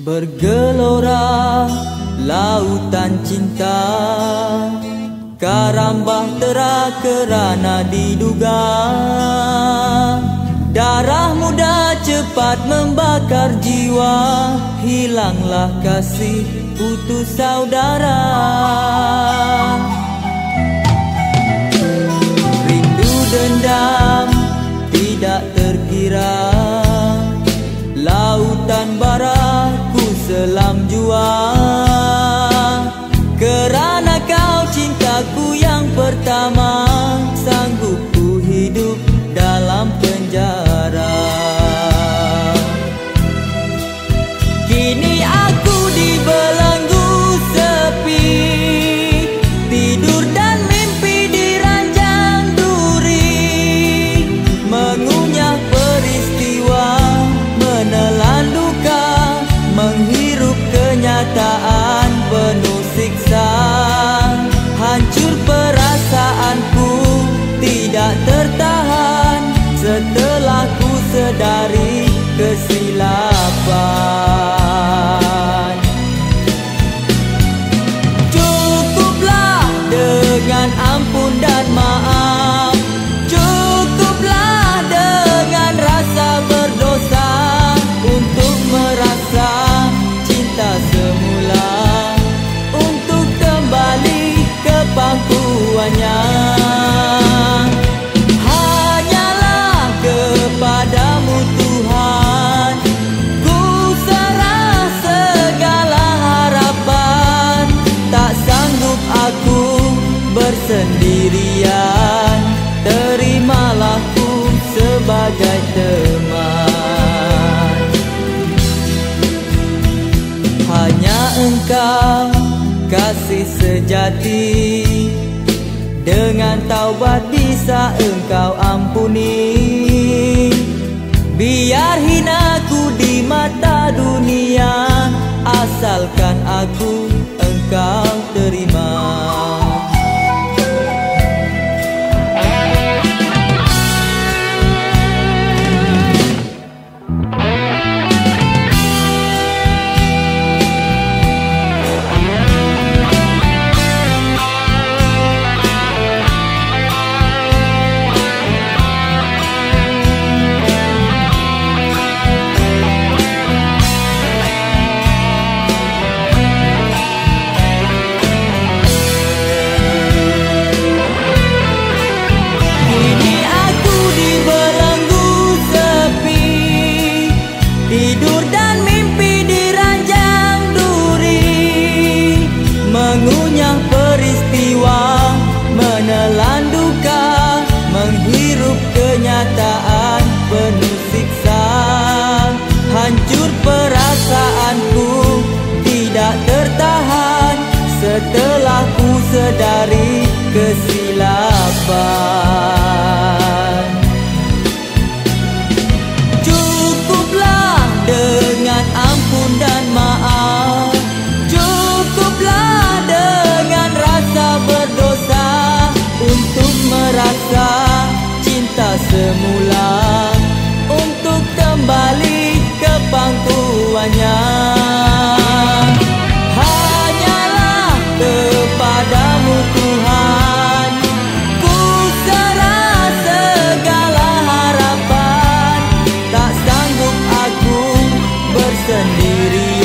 Bergelora lautan cinta, karam bahtera kerana diduga. Darah muda cepat membakar jiwa, hilanglah kasih putus saudara. Rindu dendam tidak terkira, lautan bara ku selam jua. Kerana kau cintaku yang pertama, sanggup ku hidup dalam penjara. Kini aku dibelenggu sepi, tidur dan mimpi di ranjang duri, mengunyah peristiwa, menelan duka, menghirup kenyataan penuh siksa. Hancur perasaanku tidak tertahan setelah ku sedari kesilapan. Cukuplah dengan ampun dan maaf, cukuplah dengan rasa berdosa untuk merasa cinta semula, untuk kembali ke pangkuannya. Hanyalah kepadamu Tuhan ku serah segala harapan. Tak sanggup aku bersendirian, terimalah ku sebagai teman. Hanya Engkau kasih sejati, dengan taubat bisa Engkau ampuni. Biar hinaku di mata dunia, asalkan aku Engkau terima. Tidur dan mimpi di ranjang duri, mengunyah peristiwa, menelan duka, menghirup kenyataan penuh siksa. Hancur perasaanku tidak tertahan setelah ku sedari kesilapan. Dengan ampun dan maaf, cukuplah dengan rasa berdosa untuk merasa cinta semula, untuk kembali ke pangkuannya. Hanyalah kepadamu Tuhan ku serah segala harapan. Tak sanggup aku bersendirian,